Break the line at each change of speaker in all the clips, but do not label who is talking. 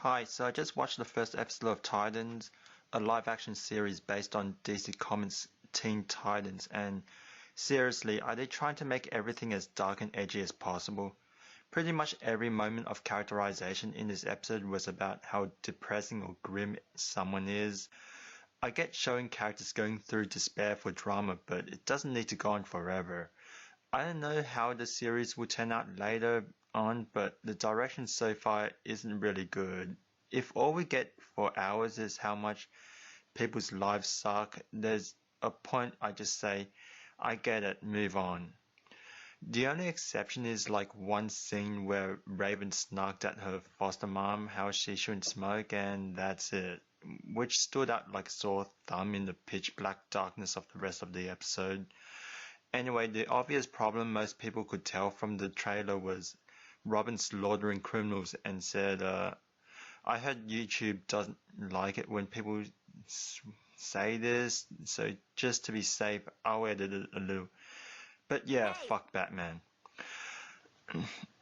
Hi, so I just watched the first episode of Titans, a live-action series based on DC Comics Teen Titans, and seriously, are they trying to make everything as dark and edgy as possible? Pretty much every moment of characterization in this episode was about how depressing or grim someone is. I get showing characters going through despair for drama, but it doesn't need to go on forever. I don't know how the series will turn out later on, but the direction so far isn't really good. If all we get for hours is how much people's lives suck, there's a point I just say, I get it, move on. The only exception is like one scene where Raven snarked at her foster mom how she shouldn't smoke, and that's it, which stood out like a sore thumb in the pitch black darkness of the rest of the episode. Anyway, the obvious problem most people could tell from the trailer was Robin slaughtering criminals and said, I heard YouTube doesn't like it when people say this, so just to be safe, I'll edit it a little. But yeah, fuck Batman.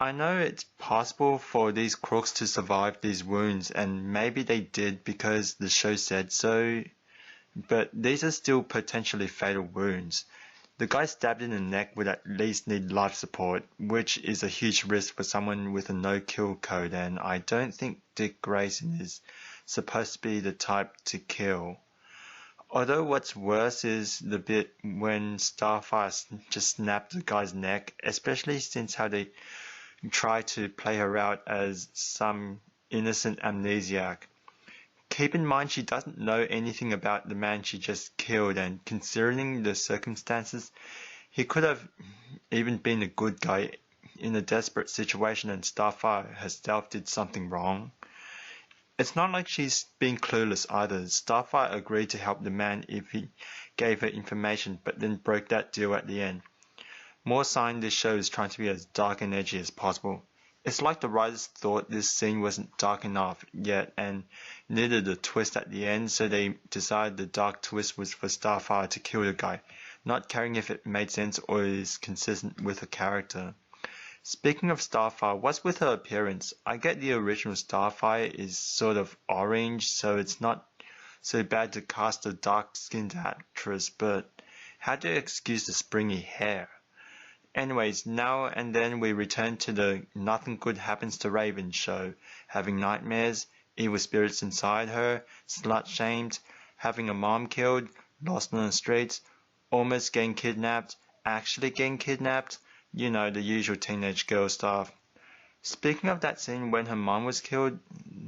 I know it's possible for these crooks to survive these wounds, and maybe they did because the show said so, but these are still potentially fatal wounds. The guy stabbed in the neck would at least need life support, which is a huge risk for someone with a no-kill code, and I don't think Dick Grayson is supposed to be the type to kill. Although what's worse is the bit when Starfire just snapped the guy's neck, especially since how they try to play her out as some innocent amnesiac. Keep in mind she doesn't know anything about the man she just killed, and considering the circumstances, he could have even been a good guy in a desperate situation and Starfire herself did something wrong. It's not like she's being clueless either. Starfire agreed to help the man if he gave her information, but then broke that deal at the end. More sign this show is trying to be as dark and edgy as possible. It's like the writers thought this scene wasn't dark enough yet and needed a twist at the end, so they decided the dark twist was for Starfire to kill the guy, not caring if it made sense or is consistent with the character. Speaking of Starfire, what's with her appearance? I get the original Starfire is sort of orange, so it's not so bad to cast a dark-skinned actress, but how do you excuse the springy hair? Anyways, now and then we return to the nothing good happens to Raven show, having nightmares, evil spirits inside her, slut-shamed, having a mom killed, lost on the streets, almost getting kidnapped, actually getting kidnapped, you know, the usual teenage girl stuff. Speaking of that scene when her mom was killed,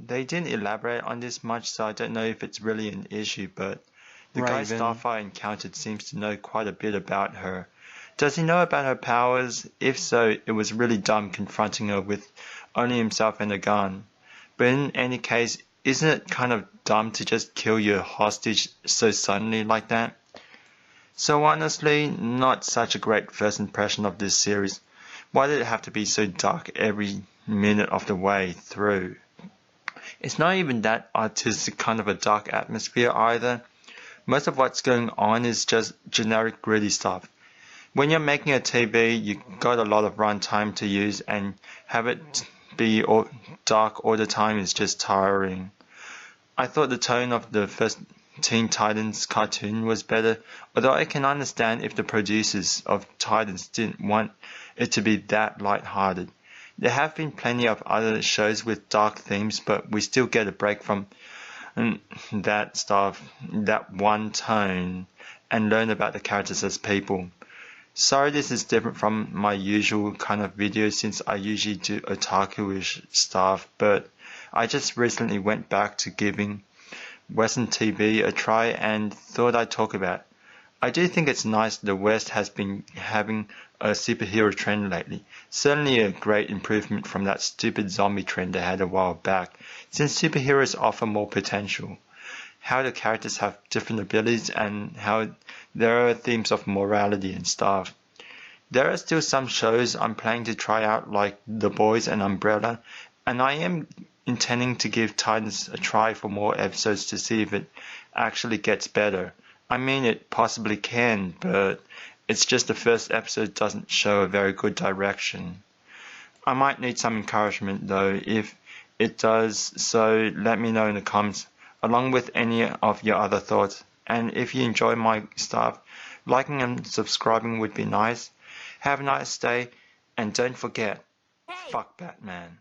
they didn't elaborate on this much, so I don't know if it's really an issue, but the guy Starfire encountered seems to know quite a bit about her. Does he know about her powers? If so, it was really dumb confronting her with only himself and a gun. But in any case, isn't it kind of dumb to just kill your hostage so suddenly like that? So honestly, not such a great first impression of this series. Why did it have to be so dark every minute of the way through? It's not even that artistic kind of a dark atmosphere either. Most of what's going on is just generic gritty stuff. When you're making a TV, you got a lot of runtime to use, and have it be dark all the time is just tiring. I thought the tone of the first Teen Titans cartoon was better, although I can understand if the producers of Titans didn't want it to be that light-hearted. There have been plenty of other shows with dark themes, but we still get a break from that stuff, that one tone, and learn about the characters as people. Sorry this is different from my usual kind of videos since I usually do otaku-ish stuff, but I just recently went back to giving Western TV a try and thought I'd talk about it. I do think it's nice the West has been having a superhero trend lately. Certainly a great improvement from that stupid zombie trend they had a while back, since superheroes offer more potential. How the characters have different abilities and how there are themes of morality and stuff. There are still some shows I'm planning to try out like The Boys and Umbrella, and I am intending to give Titans a try for more episodes to see if it actually gets better. I mean it possibly can, but it's just the first episode doesn't show a very good direction. I might need some encouragement though. If it does, so let me know in the comments, along with any of your other thoughts. And if you enjoy my stuff, liking and subscribing would be nice. Have a nice day, and don't forget, fuck Batman.